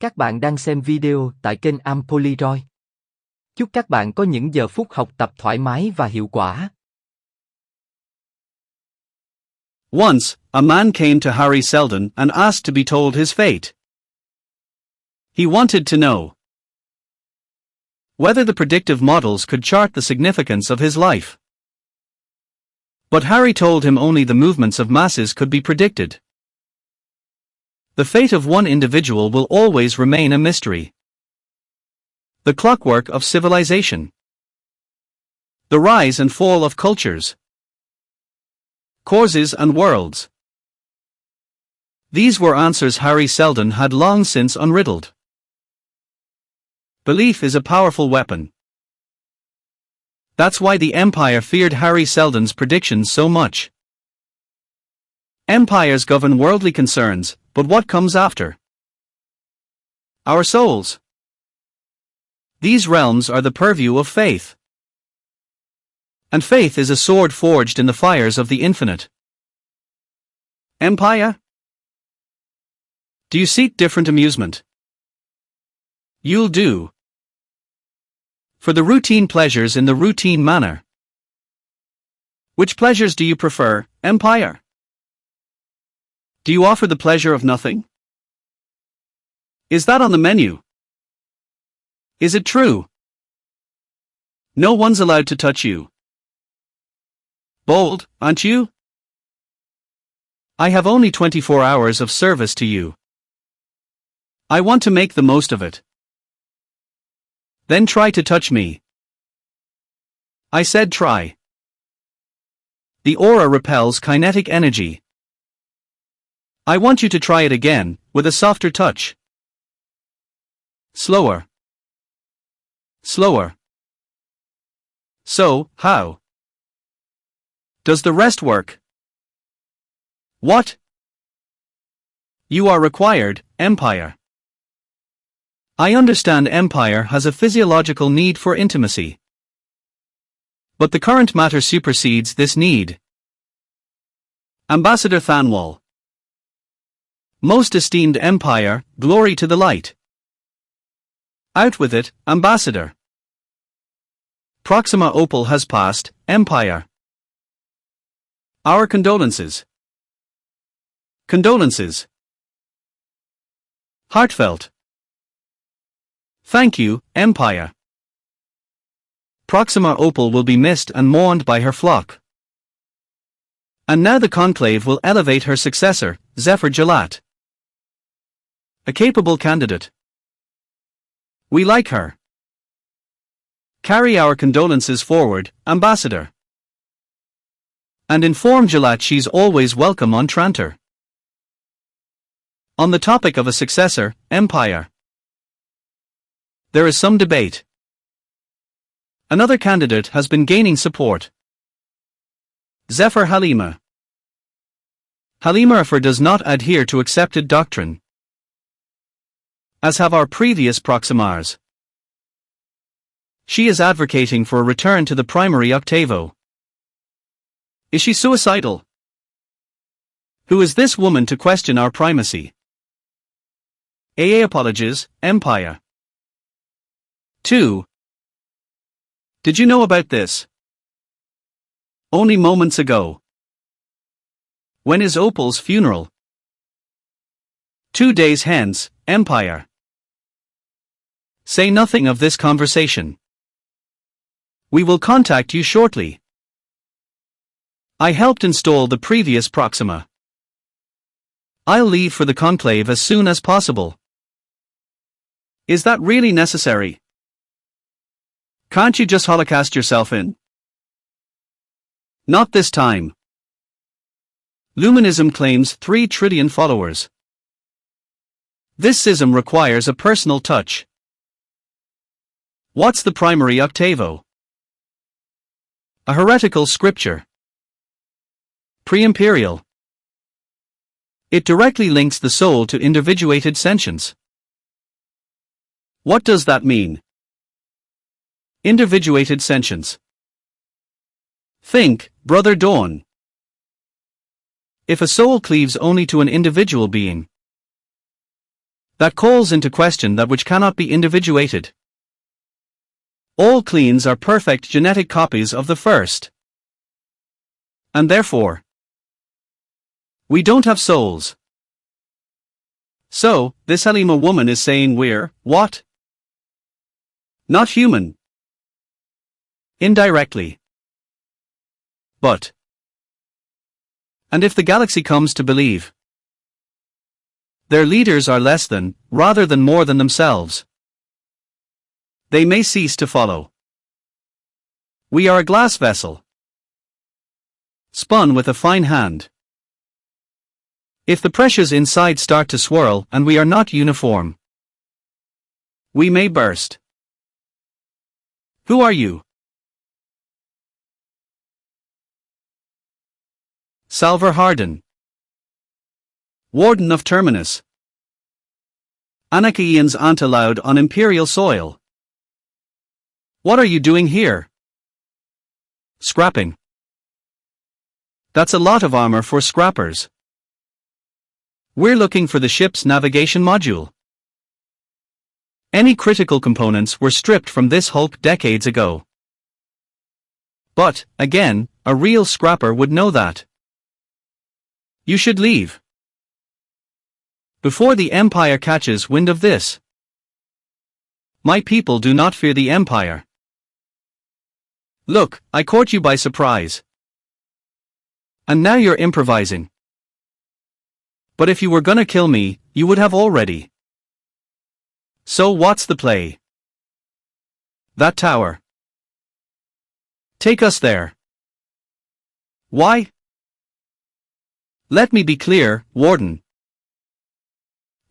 Các bạn đang xem video tại kênh Ampoliroid. Chúc các bạn có những giờ phút học tập thoải mái và hiệu quả. Once, a man came to Harry Seldon and asked to be told his fate. He wanted to know whether the predictive models could chart the significance of his life. But Harry told him only the movements of masses could be predicted. The fate of one individual will always remain a mystery. The clockwork of civilization. The rise and fall of cultures. Causes and worlds. These were answers Harry Seldon had long since unriddled. Belief is a powerful weapon. That's why the Empire feared Harry Seldon's predictions so much. Empires govern worldly concerns, but what comes after? Our souls. These realms are the purview of faith. And faith is a sword forged in the fires of the infinite. Empire? Do you seek different amusement? You'll do. For the routine pleasures in the routine manner. Which pleasures do you prefer, Empire? Do you offer the pleasure of nothing? Is that on the menu? Is it true? No one's allowed to touch you. Bold, aren't you? I have only 24 hours of service to you. I want to make the most of it. Then try to touch me. I said try. The aura repels kinetic energy. I want you to try it again, with a softer touch. Slower. Slower. So, how does the rest work? What? You are required, Empire. I understand Empire has a physiological need for intimacy. But the current matter supersedes this need. Ambassador Thanwall. Most esteemed Empire, glory to the light. Out with it, Ambassador. Proxima Opal has passed, Empire. Our condolences. Condolences. Heartfelt. Thank you, Empire. Proxima Opal will be missed and mourned by her flock. And now the conclave will elevate her successor, Zephyr Gelat. A capable candidate. We like her. Carry our condolences forward, Ambassador. And inform Gelat she's always welcome on Trantor. On the topic of a successor, Empire. There is some debate. Another candidate has been gaining support. Zephyr Halima. Halima does not adhere to accepted doctrine, as have our previous Proximars. She is advocating for a return to the primary octavo. Is she suicidal? Who is this woman to question our primacy? AA apologies, Empire. 2. Did you know about this? Only moments ago. When is Opal's funeral? 2 days hence, Empire. Say nothing of this conversation. We will contact you shortly. I helped install the previous Proxima. I'll leave for the conclave as soon as possible. Is that really necessary? Can't you just holocaust yourself in? Not this time. Luminism claims 3 trillion followers. This schism requires a personal touch. What's the primary octavo? A heretical scripture. Pre-imperial. It directly links the soul to individuated sentience. What does that mean? Individuated sentience. Think, Brother Dawn. If a soul cleaves only to an individual being, That calls into question that which cannot be individuated. All cleans are perfect genetic copies of the first. And therefore, we don't have souls. So, this Halima woman is saying we're, what? Not human. Indirectly. But. And if the galaxy comes to believe their leaders are less than, rather than more than themselves, they may cease to follow. We are a glass vessel, spun with a fine hand. If the pressures inside start to swirl and we are not uniform, we may burst. Who are you? Salvor Hardin, Warden of Terminus. Anakians aren't allowed on Imperial soil. What are you doing here? Scrapping. That's a lot of armor for scrappers. We're looking for the ship's navigation module. Any critical components were stripped from this hulk decades ago. But, again, a real scrapper would know that. You should leave before the Empire catches wind of this. My people do not fear the Empire. Look, I caught you by surprise. And now you're improvising. But if you were gonna kill me, you would have already. So what's the play? That tower. Take us there. Why? Let me be clear, Warden.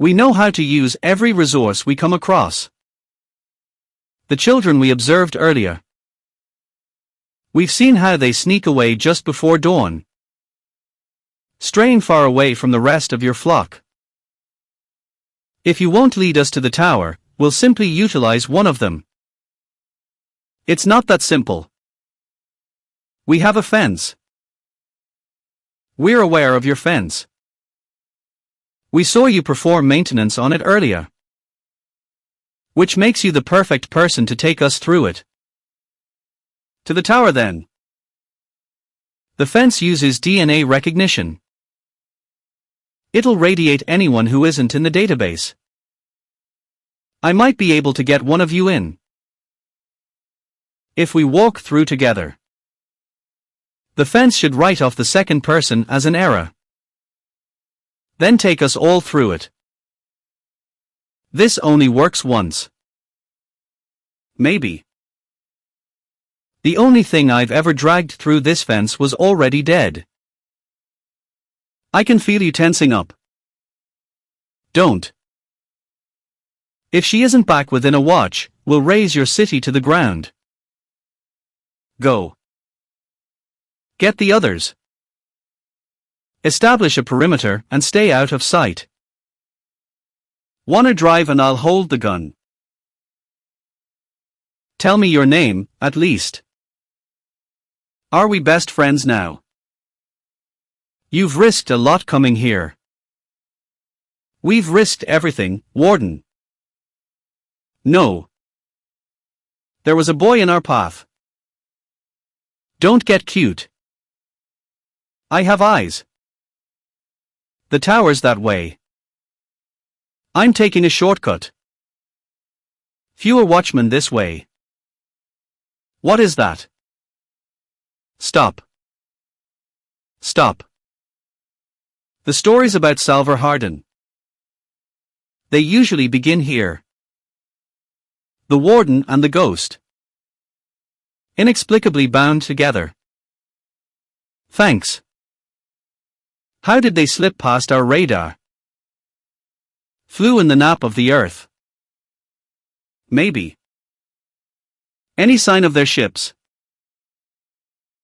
We know how to use every resource we come across. The children we observed earlier. We've seen how they sneak away just before dawn, straying far away from the rest of your flock. If you won't lead us to the tower, we'll simply utilize one of them. It's not that simple. We have a fence. We're aware of your fence. We saw you perform maintenance on it earlier, which makes you the perfect person to take us through it. To the tower then. The fence uses DNA recognition. It'll radiate anyone who isn't in the database. I might be able to get one of you in if we walk through together. The fence should write off the second person as an error, then take us all through it. This only works once. Maybe. The only thing I've ever dragged through this fence was already dead. I can feel you tensing up. Don't. If she isn't back within a watch, we'll raze your city to the ground. Go. Get the others. Establish a perimeter and stay out of sight. Wanna drive and I'll hold the gun. Tell me your name, at least. Are we best friends now? You've risked a lot coming here. We've risked everything, Warden. No. There was a boy in our path. Don't get cute. I have eyes. The tower's that way. I'm taking a shortcut. Fewer watchmen this way. What is that? Stop. Stop. The stories about Salvor Hardin. They usually begin here. The Warden and the Ghost. Inexplicably bound together. Thanks. How did they slip past our radar? Flew in the nap of the Earth. Maybe. Any sign of their ships?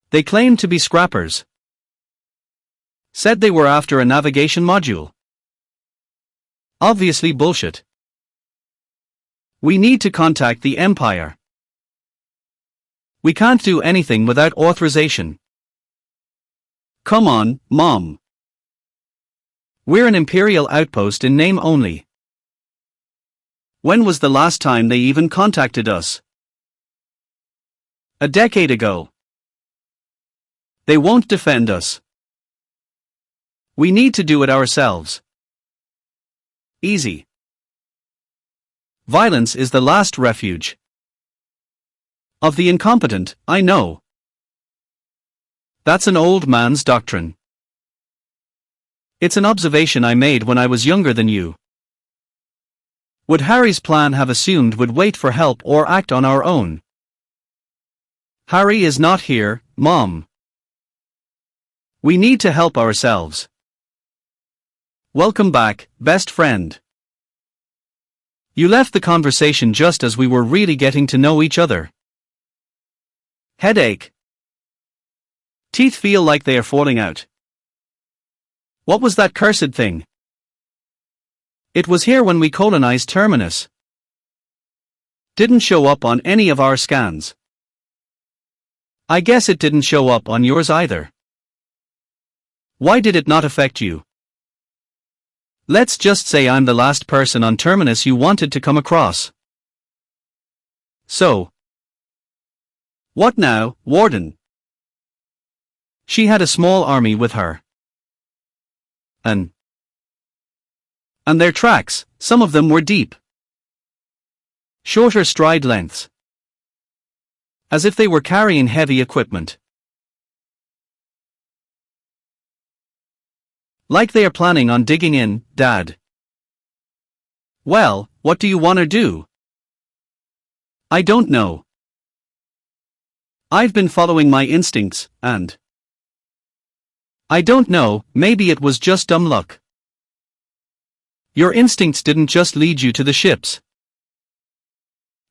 They claimed to be scrappers. Said they were after a navigation module. Obviously bullshit. We need to contact the Empire. We can't do anything without authorization. Come on, Mom. We're an Imperial outpost in name only. When was the last time they even contacted us? A decade ago. They won't defend us. We need to do it ourselves. Easy. Violence is the last refuge of the incompetent, I know. That's an old man's doctrine. It's an observation I made when I was younger than you. Would Harry's plan have assumed we'd wait for help or act on our own? Harry is not here, Mom. We need to help ourselves. Welcome back, best friend. You left the conversation just as we were really getting to know each other. Headache. Teeth feel like they are falling out. What was that cursed thing? It was here when we colonized Terminus. Didn't show up on any of our scans. I guess it didn't show up on yours either. Why did it not affect you? Let's just say I'm the last person on Terminus you wanted to come across. So. What now, Warden? She had a small army with her. And their tracks, some of them were deep. Shorter stride lengths. As if they were carrying heavy equipment. Like they are planning on digging in, Dad. Well, what do you want to do? I don't know. I've been following my instincts, and I don't know, maybe it was just dumb luck. Your instincts didn't just lead you to the ships.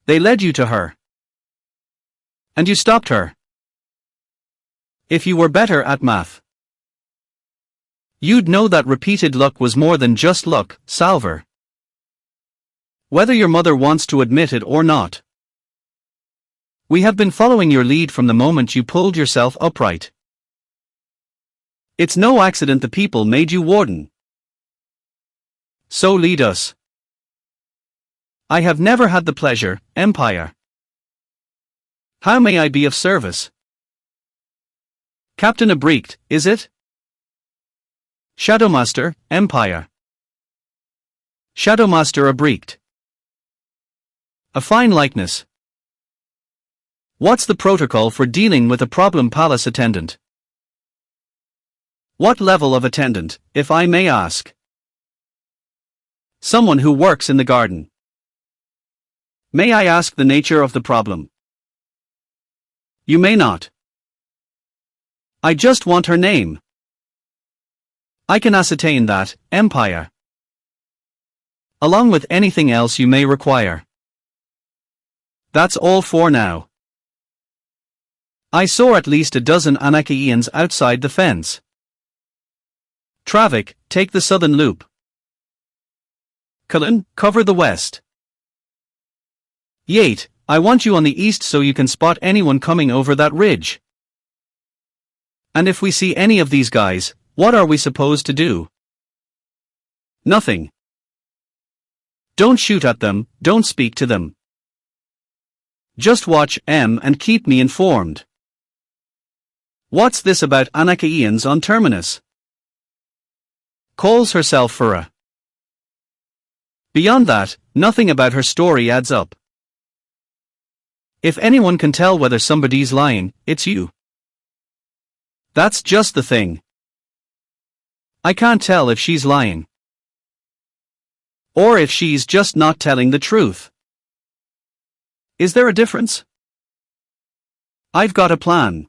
They led you to her. And you stopped her. If you were better at math, you'd know that repeated luck was more than just luck, Salver. Whether your mother wants to admit it or not. We have been following your lead from the moment you pulled yourself upright. It's no accident the people made you warden. So lead us. I have never had the pleasure, Empire. How may I be of service? Captain Abreekt, is it? Shadowmaster, Empire. Shadowmaster Abreekt. A fine likeness. What's the protocol for dealing with a problem palace attendant? What level of attendant, if I may ask? Someone who works in the garden. May I ask the nature of the problem? You may not. I just want her name. I can ascertain that, Empire. Along with anything else you may require. That's all for now. I saw at least a dozen Anakians outside the fence. Travik, take the southern loop. Cullen, cover the west. Yate, I want you on the east so you can spot anyone coming over that ridge. And if we see any of these guys, what are we supposed to do? Nothing. Don't shoot at them, don't speak to them. Just watch and keep me informed. What's this about Anakians on Terminus? Calls herself Fura. Beyond that, nothing about her story adds up. If anyone can tell whether somebody's lying, it's you. That's just the thing. I can't tell if she's lying. Or if she's just not telling the truth. Is there a difference? I've got a plan.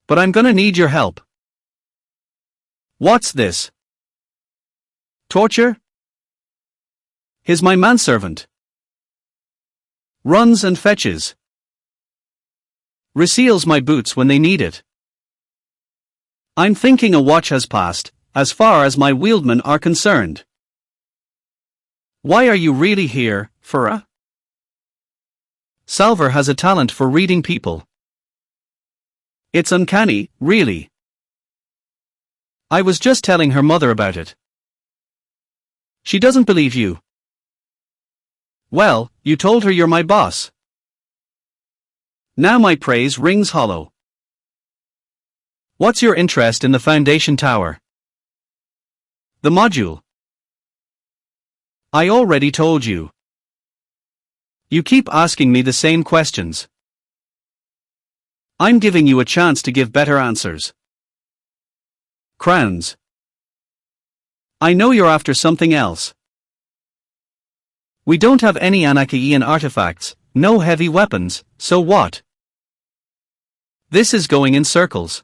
But I'm gonna need your help. What's this? Torture? He's my manservant. Runs and fetches. Reseals my boots when they need it. I'm thinking a watch has passed, as far as my wheelmen are concerned. Why are you really here, Fura? Salver has a talent for reading people. It's uncanny, really. I was just telling her mother about it. She doesn't believe you. Well, you told her you're my boss. Now my praise rings hollow. What's your interest in the foundation tower? The module. I already told you. You keep asking me the same questions. I'm giving you a chance to give better answers. Crowns. I know you're after something else. We don't have any Anakian artifacts, no heavy weapons, so what? This is going in circles.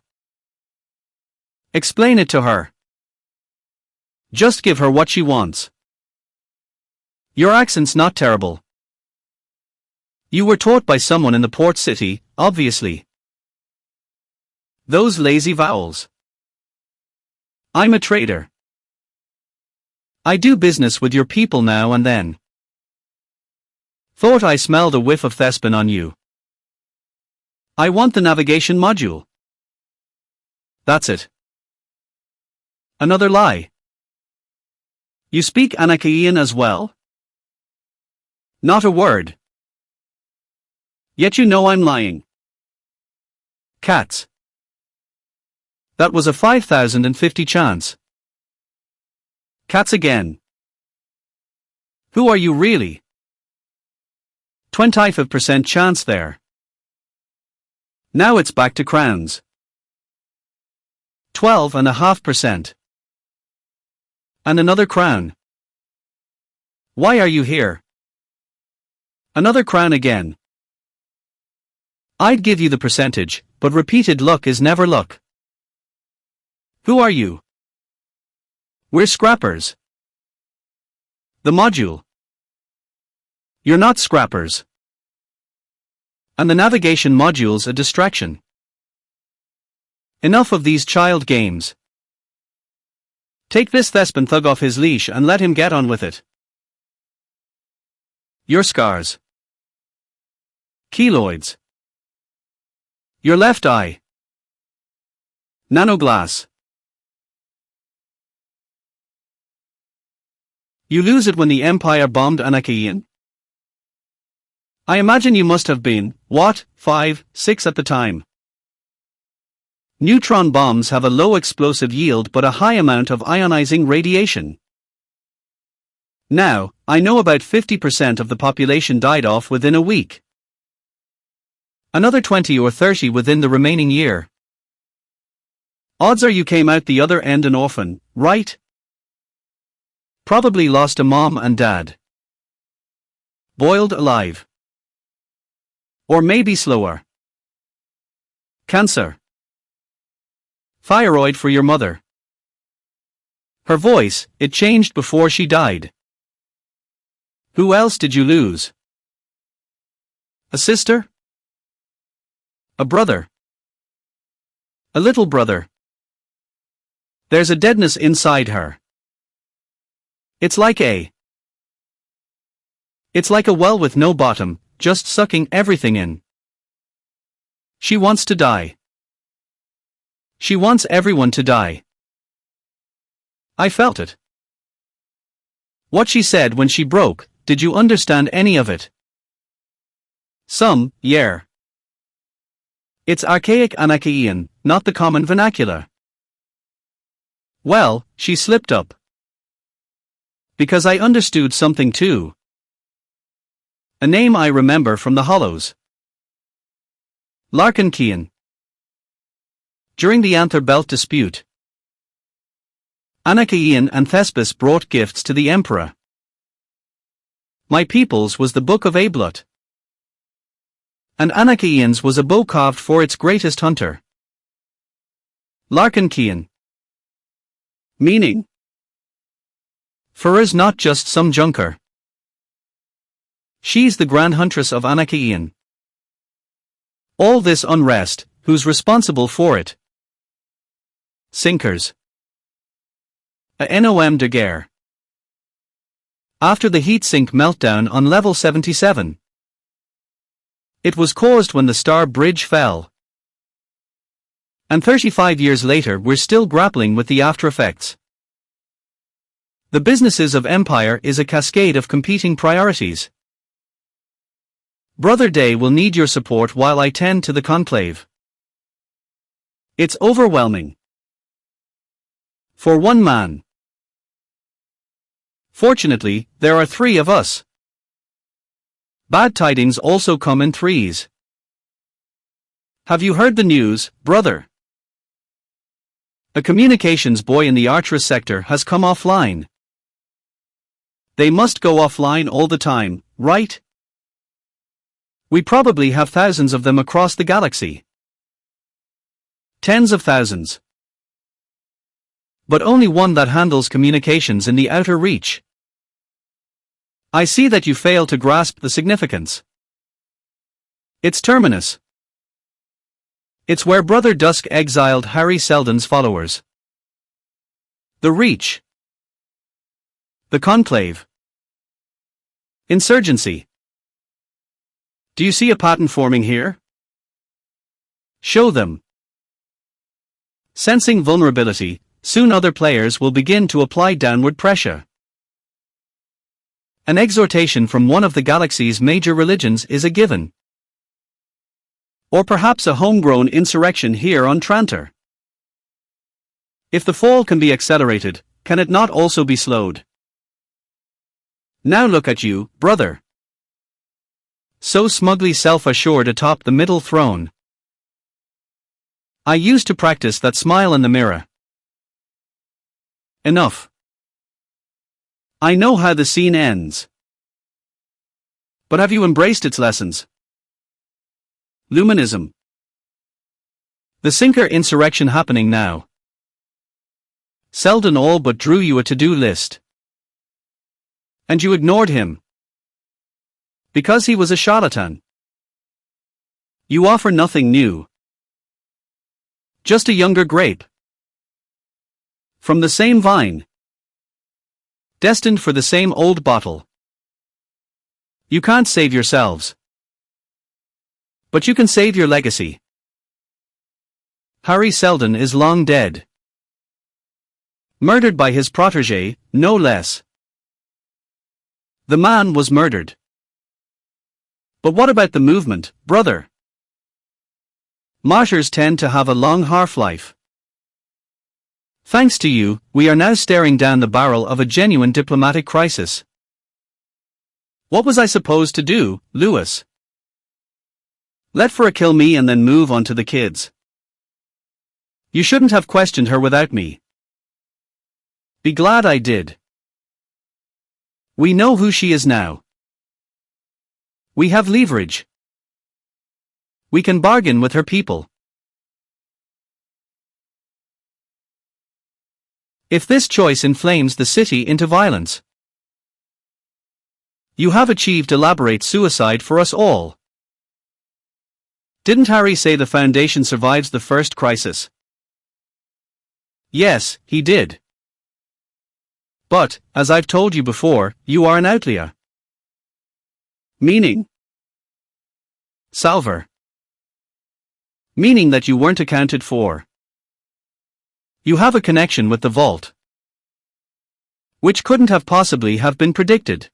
Explain it to her. Just give her what she wants. Your accent's not terrible. You were taught by someone in the port city, obviously. Those lazy vowels. I'm a trader. I do business with your people now and then. Thought I smelled a whiff of Thespin on you. I want the navigation module. That's it. Another lie. You speak Anakian as well? Not a word. Yet you know I'm lying. Cats. That was a 5,050 chance. Cats again. Who are you really? 25% chance there. Now it's back to crowns. 12.5%. And another crown. Why are you here? Another crown again. I'd give you the percentage, but repeated luck is never luck. Who are you? We're scrappers. The module. You're not scrappers. And the navigation module's a distraction. Enough of these child games. Take this Thespin thug off his leash and let him get on with it. Your scars. Keloids. Your left eye. Nanoglass. You lose it when the Empire bombed Anakian? I imagine you must have been, 5, 6 at the time. Neutron bombs have a low explosive yield but a high amount of ionizing radiation. Now, I know about 50% of the population died off within a week. Another 20 or 30 within the remaining year. Odds are you came out the other end an orphan, right? Probably lost a mom and dad. Boiled alive. Or maybe slower. Cancer. Thyroid for your mother. Her voice, it changed before she died. Who else did you lose? A sister? A brother? A little brother? There's a deadness inside her. It's like a well with no bottom, just sucking everything in. She wants to die. She wants everyone to die. I felt it. What she said when she broke, did you understand any of it? Some, yeah. It's archaic Anakian, not the common vernacular. Well, she slipped up. Because I understood something too. A name I remember from the Hollows. Larkinkian. During the Anther Belt dispute, Anakian and Thespis brought gifts to the Emperor. My people's was the Book of Ablut. And Anakian's was a bow carved for its greatest hunter. Larkinkian. Meaning? Fura's not just some junker. She's the Grand Huntress of Anakian. All this unrest, who's responsible for it? Sinkers. A nom de guerre. After the heat sink meltdown on level 77. It was caused when the Star Bridge fell. And 35 years later we're still grappling with the aftereffects. The businesses of Empire is a cascade of competing priorities. Brother Day will need your support while I tend to the conclave. It's overwhelming. For one man. Fortunately, there are 3 of us. Bad tidings also come in 3s. Have you heard the news, brother? A communications boy in the Archers sector has come offline. They must go offline all the time, right? We probably have thousands of them across the galaxy. Tens of thousands. But only one that handles communications in the outer reach. I see that you fail to grasp the significance. It's Terminus. It's where Brother Dusk exiled Harry Seldon's followers. The Reach. The Conclave. Insurgency. Do you see a pattern forming here? Show them. Sensing vulnerability, soon other players will begin to apply downward pressure. An exhortation from one of the galaxy's major religions is a given. Or perhaps a homegrown insurrection here on Trantor. If the fall can be accelerated, can it not also be slowed? Now look at you, brother. So smugly self-assured atop the middle throne. I used to practice that smile in the mirror. Enough. I know how the scene ends. But have you embraced its lessons? Luminism. The Sinker insurrection happening now. Seldon all but drew you a to-do list. And you ignored him. Because he was a charlatan. You offer nothing new. Just a younger grape. From the same vine. Destined for the same old bottle. You can't save yourselves. But you can save your legacy. Harry Seldon is long dead. Murdered by his protégé, no less. The man was murdered. But what about the movement, brother? Martyrs tend to have a long half-life. Thanks to you, we are now staring down the barrel of a genuine diplomatic crisis. What was I supposed to do, Lewis? Let Fura kill me and then move on to the kids. You shouldn't have questioned her without me. Be glad I did. We know who she is now. We have leverage. We can bargain with her people. If this choice inflames the city into violence, you have achieved elaborate suicide for us all. Didn't Harry say the Foundation survives the first crisis? Yes, he did. But, as I've told you before, you are an outlier. Meaning? Salver. Meaning that you weren't accounted for. You have a connection with the vault, which couldn't have possibly have been predicted.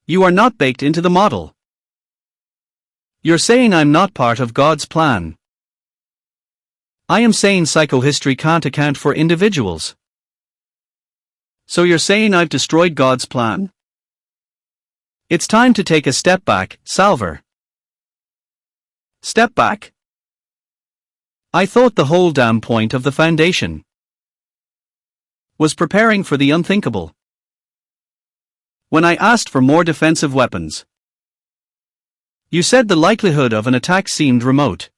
You are not baked into the model. You're saying I'm not part of God's plan. I am saying psychohistory can't account for individuals. So you're saying I've destroyed God's plan? It's time to take a step back, Salver. Step back? I thought the whole damn point of the Foundation was preparing for the unthinkable. When I asked for more defensive weapons, you said the likelihood of an attack seemed remote.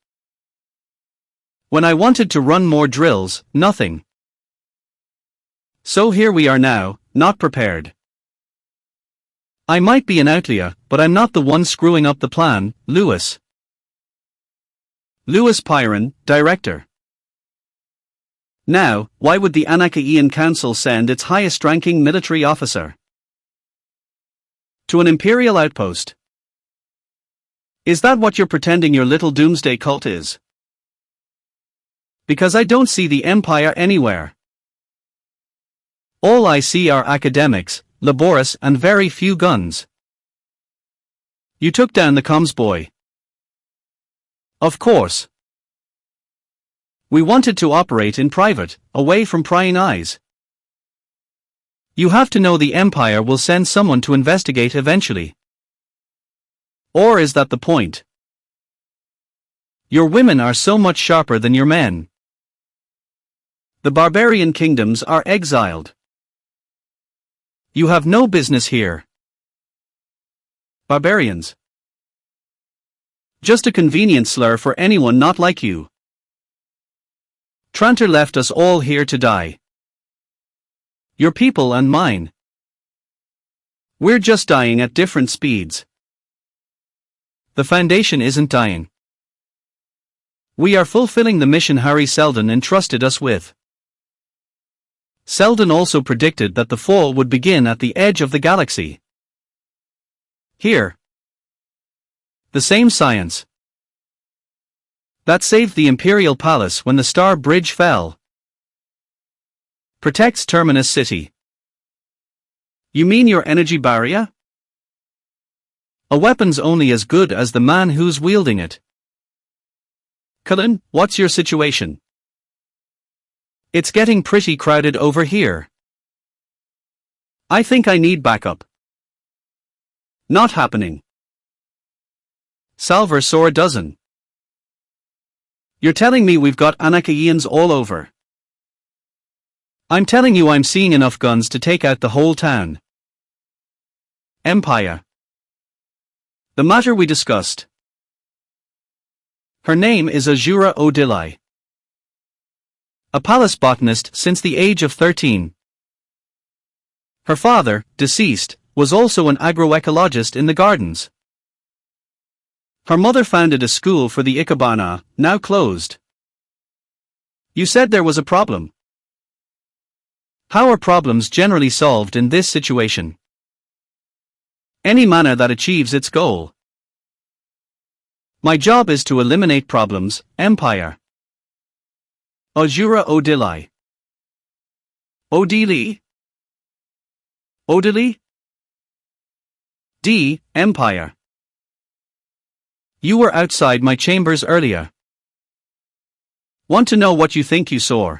When I wanted to run more drills, nothing. So here we are now, not prepared. I might be an outlier, but I'm not the one screwing up the plan, Lewis. Lewis Pyron, Director. Now, why would the Anachaean Council send its highest-ranking military officer to an Imperial outpost? Is that what you're pretending your little doomsday cult is? Because I don't see the Empire anywhere. All I see are academics, laborious and very few guns. You took down the comms boy. Of course. We wanted to operate in private, away from prying eyes. You have to know the Empire will send someone to investigate eventually. Or is that the point? Your women are so much sharper than your men. The barbarian kingdoms are exiled. You have no business here. Barbarians. Just a convenient slur for anyone not like you. Trantor left us all here to die. Your people and mine. We're just dying at different speeds. The Foundation isn't dying. We are fulfilling the mission Harry Seldon entrusted us with. Seldon also predicted that the fall would begin at the edge of the galaxy. Here. The same science that saved the Imperial Palace when the Star Bridge fell protects Terminus City. You mean your energy barrier? A weapon's only as good as the man who's wielding it. Cullen, what's your situation? It's getting pretty crowded over here. I think I need backup. Not happening. Salver saw a dozen. You're telling me we've got Anakians all over. I'm telling you I'm seeing enough guns to take out the whole town. Empire. The matter we discussed. Her name is Azura Odili. A palace botanist since the age of 13. Her father, deceased, was also an agroecologist in the gardens. Her mother founded a school for the Ikebana, now closed. You said there was a problem. How are problems generally solved in this situation? Any manner that achieves its goal. My job is to eliminate problems, Empire. Azura Odili. Odili? Odili? D. Empire. You were outside my chambers earlier. Want to know what you think you saw?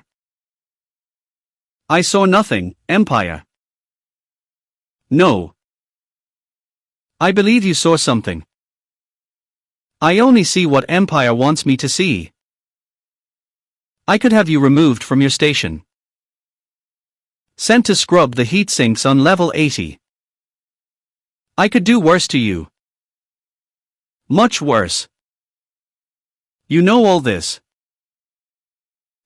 I saw nothing, Empire. No. I believe you saw something. I only see what Empire wants me to see. I could have you removed from your station. Sent to scrub the heat sinks on level 80. I could do worse to you. Much worse. You know all this.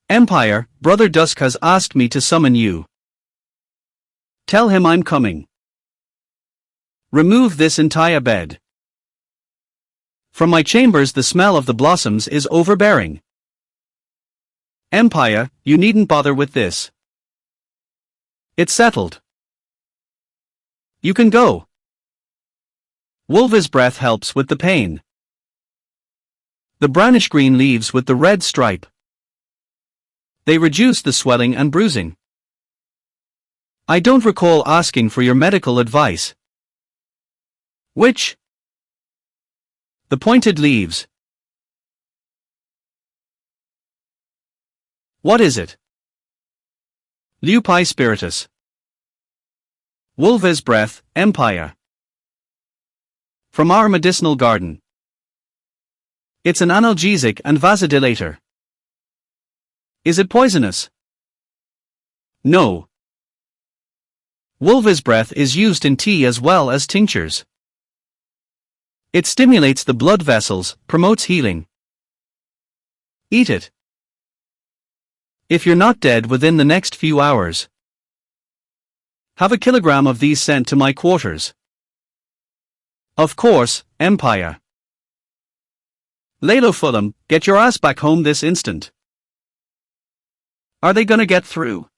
Empire, Brother Dusk has asked me to summon you. Tell him I'm coming. Remove this entire bed. From my chambers the smell of the blossoms is overbearing. Empire, you needn't bother with this. It's settled. You can go. Wolva's breath helps with the pain. The brownish-green leaves with the red stripe. They reduce the swelling and bruising. I don't recall asking for your medical advice. Which? The pointed leaves. What is it? Lupi spiritus. Wolva's breath, Empire. From our medicinal garden. It's an analgesic and vasodilator. Is it poisonous? No. Wolva's breath is used in tea as well as tinctures. It stimulates the blood vessels, promotes healing. Eat it. If you're not dead within the next few hours. Have a kilogram of these sent to my quarters. Of course, Empire. Lalo Fulham, get your ass back home this instant. Are they gonna get through?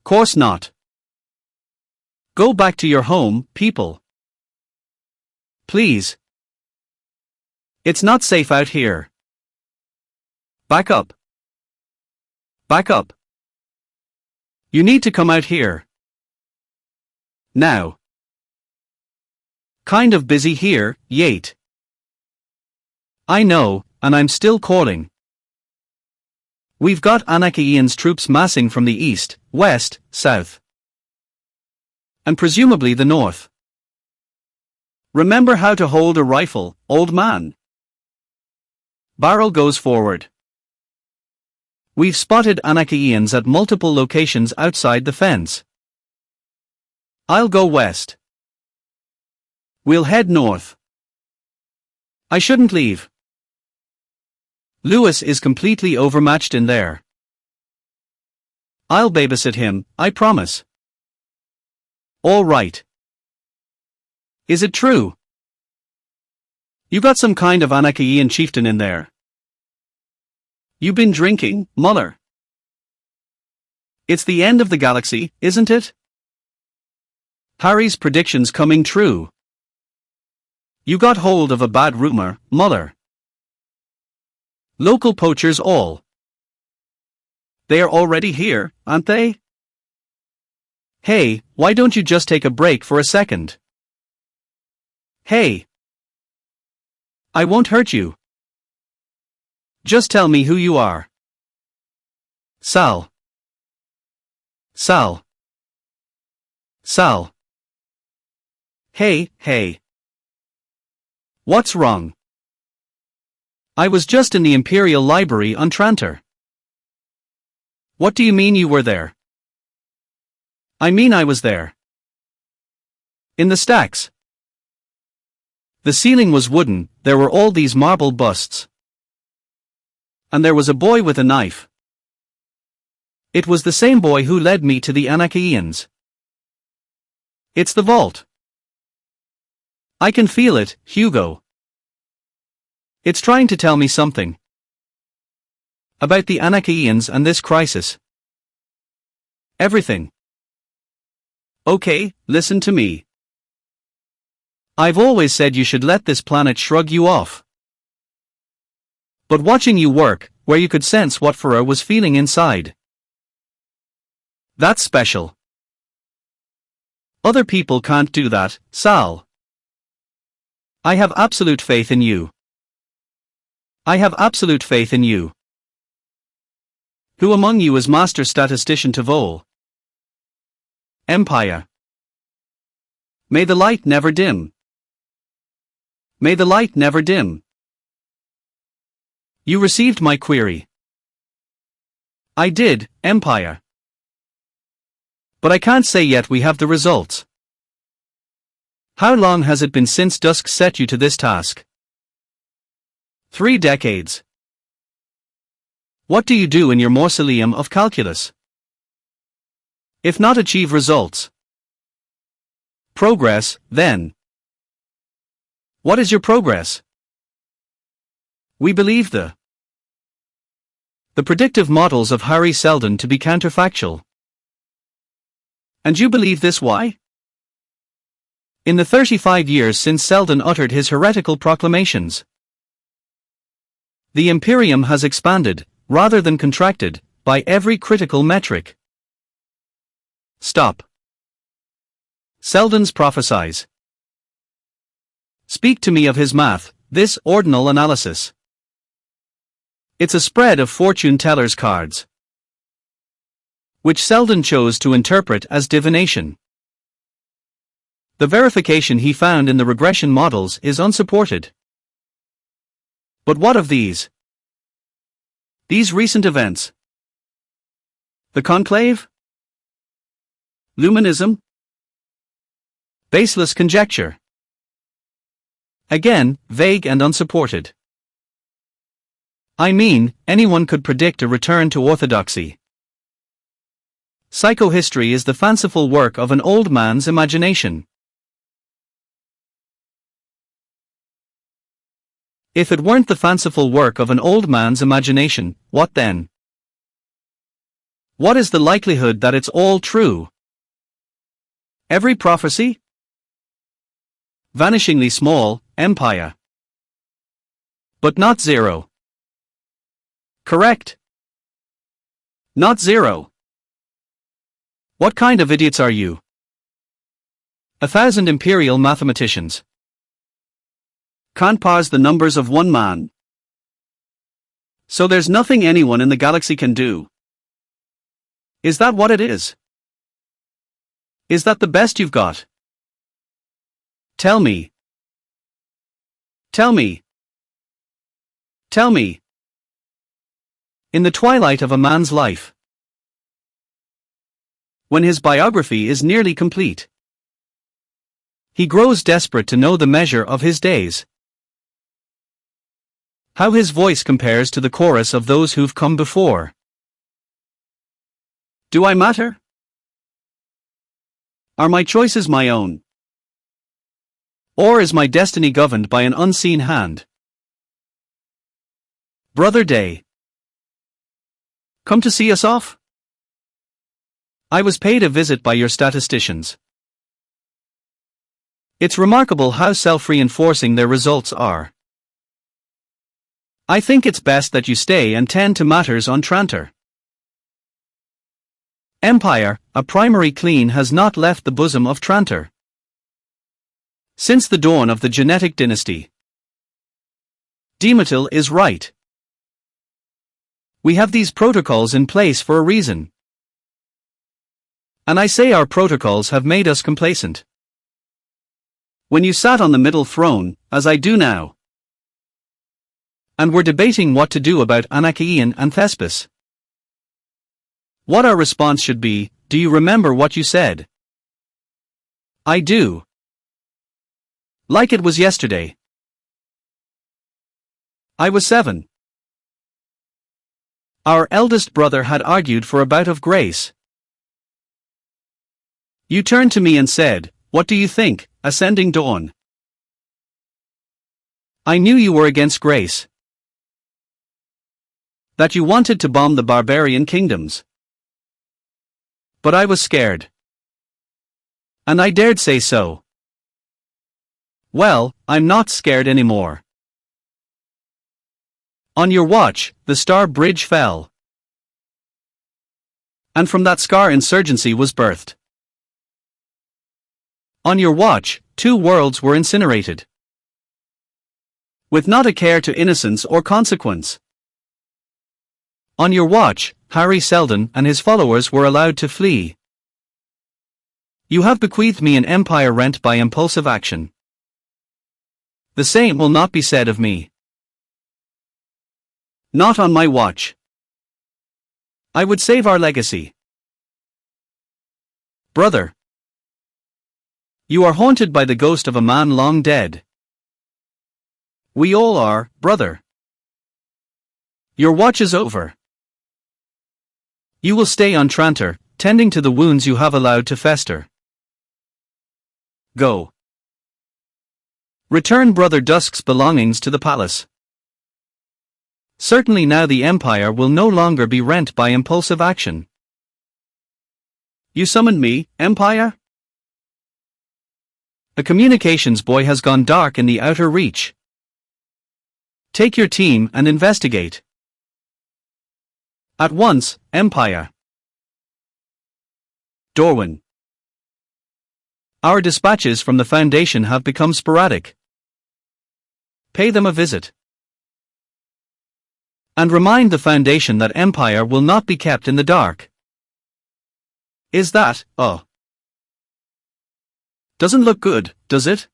Course not. Go back to your home, people. Please. It's not safe out here. Back up. Back up. You need to come out here. Now. Kind of busy here, yate. I know, and I'm still calling. We've got Anakian's troops massing from the east, west, south. And presumably the north. Remember how to hold a rifle, old man. Barrel goes forward. We've spotted Anakians at multiple locations outside the fence. I'll go west. We'll head north. I shouldn't leave. Lewis is completely overmatched in there. I'll babysit him, I promise. All right. Is it true? You got some kind of Anakian chieftain in there. You been drinking, Muller? It's the end of the galaxy, isn't it? Harry's predictions coming true. You got hold of a bad rumor, Muller. Local poachers all. They are already here, aren't they? Hey, why don't you just take a break for a second? Hey. I won't hurt you. Just tell me who you are. Sal. Sal. Sal. Hey, hey. What's wrong? I was just in the Imperial Library on Trantor. What do you mean you were there? I mean I was there. In the stacks. The ceiling was wooden, there were all these marble busts. And there was a boy with a knife. It was the same boy who led me to the Anakians. It's the vault. I can feel it, Hugo. It's trying to tell me something. About the Anakians and this crisis. Everything. Okay, listen to me. I've always said you should let this planet shrug you off. But watching you work, where you could sense what Farah was feeling inside. That's special. Other people can't do that, Sal. I have absolute faith in you. I have absolute faith in you. Who among you is master statistician to Vol? Empire. May the light never dim. May the light never dim. You received my query. I did, Empire. But I can't say yet we have the results. How long has it been since Dusk set you to this task? 3 decades. What do you do in your mausoleum of calculus? If not achieve results. Progress, then. What is your progress? We believe the predictive models of Harry Seldon to be counterfactual. And you believe this why? In the 35 years since Seldon uttered his heretical proclamations, the Imperium has expanded, rather than contracted, by every critical metric. Stop. Seldon's prophesies. Speak to me of his math, this ordinal analysis. It's a spread of fortune teller's cards, which Seldon chose to interpret as divination. The verification he found in the regression models is unsupported. But what of these? These recent events? The conclave? Luminism? Baseless conjecture. Again, vague and unsupported. I mean, anyone could predict a return to orthodoxy. Psychohistory is the fanciful work of an old man's imagination. If it weren't the fanciful work of an old man's imagination, what then? What is the likelihood that it's all true? Every prophecy? Vanishingly small, Empire. But not zero. Correct. Not zero. What kind of idiots are you? 1,000 imperial mathematicians. can't parse the numbers of one man. So there's nothing anyone in the galaxy can do. Is that what it is? Is that the best you've got? Tell me. Tell me. Tell me. In the twilight of a man's life, when his biography is nearly complete, he grows desperate to know the measure of his days. How his voice compares to the chorus of those who've come before. Do I matter? Are my choices my own? Or is my destiny governed by an unseen hand? Brother Day, come to see us off? I was paid a visit by your statisticians. It's remarkable how self-reinforcing their results are. I think it's best that you stay and tend to matters on Trantor. Empire, a primary clean has not left the bosom of Trantor since the dawn of the genetic dynasty. Demetil is right. We have these protocols in place for a reason. And I say our protocols have made us complacent. When you sat on the middle throne, as I do now, and were debating what to do about Anakian and Thespis, what our response should be, do you remember what you said? I do. Like it was yesterday. I was 7. Our eldest brother had argued for a bout of grace. You turned to me and said, "What do you think, Ascending Dawn?" I knew you were against grace. That you wanted to bomb the barbarian kingdoms. But I was scared. And I dared say so. Well, I'm not scared anymore. On your watch, the Star Bridge fell. And from that scar insurgency was birthed. On your watch, 2 worlds were incinerated. With not a care to innocence or consequence. On your watch, Harry Seldon and his followers were allowed to flee. You have bequeathed me an empire rent by impulsive action. The same will not be said of me. Not on my watch. I would save our legacy. Brother. You are haunted by the ghost of a man long dead. We all are, brother. Your watch is over. You will stay on Trantor, tending to the wounds you have allowed to fester. Go. Return Brother Dusk's belongings to the palace. Certainly now the Empire will no longer be rent by impulsive action. You summoned me, Empire? A communications boy has gone dark in the outer reach. Take your team and investigate. At once, Empire. Dorwin. Our dispatches from the Foundation have become sporadic. Pay them a visit. And remind the Foundation that Empire will not be kept in the dark. Is that, doesn't look good, does it?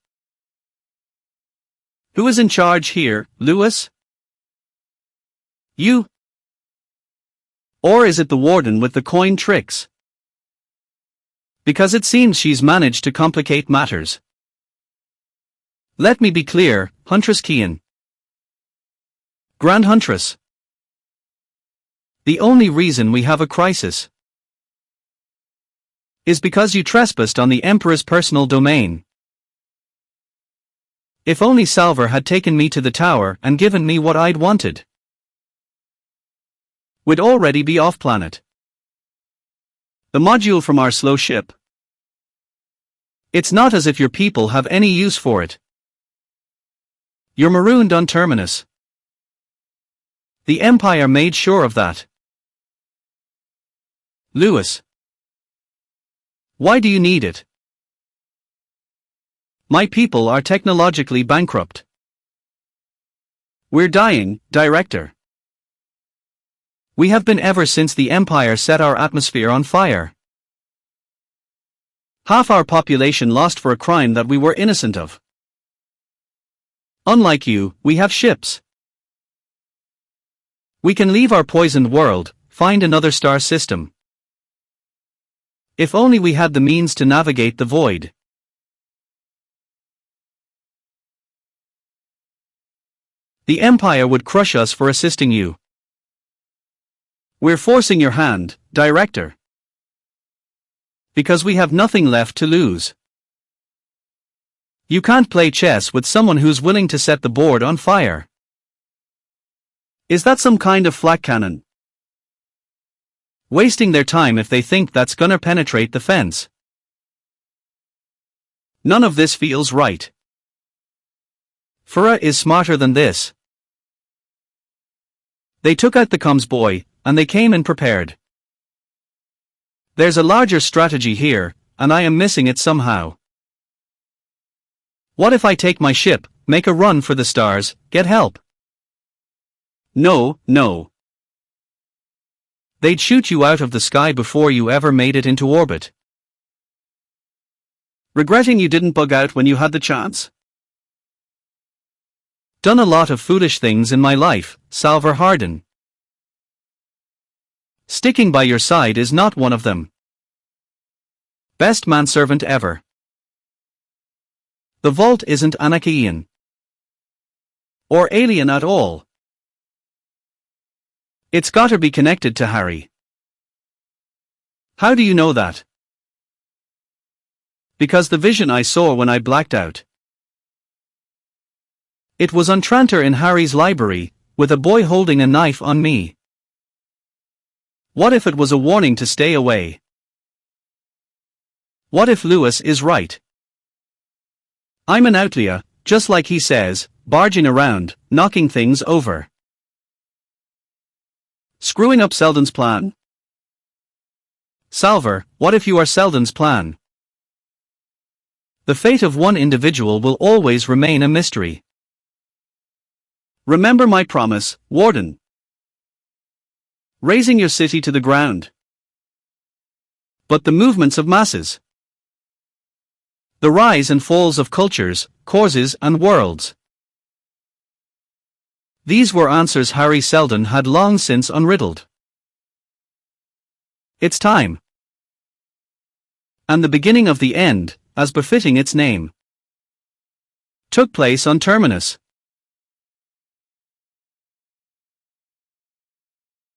Who is in charge here, Lewis? You? Or is it the warden with the coin tricks? Because it seems she's managed to complicate matters. Let me be clear, Huntress Kean. Grand Huntress. The only reason we have a crisis is because you trespassed on the Emperor's personal domain. If only Salver had taken me to the tower and given me what I'd wanted, we'd already be off-planet. The module from our slow ship. It's not as if your people have any use for it. You're marooned on Terminus. The Empire made sure of that. Lewis. Why do you need it? My people are technologically bankrupt. We're dying, Director. We have been ever since the Empire set our atmosphere on fire. Half our population lost for a crime that we were innocent of. Unlike you, we have ships. We can leave our poisoned world, find another star system. If only we had the means to navigate the void. The Empire would crush us for assisting you. We're forcing your hand, Director. Because we have nothing left to lose. You can't play chess with someone who's willing to set the board on fire. Is that some kind of flak cannon? Wasting their time if they think that's gonna penetrate the fence. None of this feels right. Fura is smarter than this. They took out the comms boy, and they came in prepared. There's a larger strategy here, and I am missing it somehow. What if I take my ship, make a run for the stars, get help? No, no. They'd shoot you out of the sky before you ever made it into orbit. Regretting you didn't bug out when you had the chance? Done a lot of foolish things in my life, Salvor Hardin. Sticking by your side is not one of them. Best manservant ever. The vault isn't Anakian. Or alien at all. It's gotta be connected to Harry. How do you know that? Because the vision I saw when I blacked out. It was on Trantor in Harry's library, with a boy holding a knife on me. What if it was a warning to stay away? What if Lewis is right? I'm an outlier, just like he says, barging around, knocking things over. Screwing up Selden's plan? Salvor, what if you are Selden's plan? The fate of one individual will always remain a mystery. Remember my promise, Warden. Raising your city to the ground. But the movements of masses. The rise and falls of cultures, causes and worlds. These were answers Harry Selden had long since unriddled. It's time. And the beginning of the end, as befitting its name, took place on Terminus.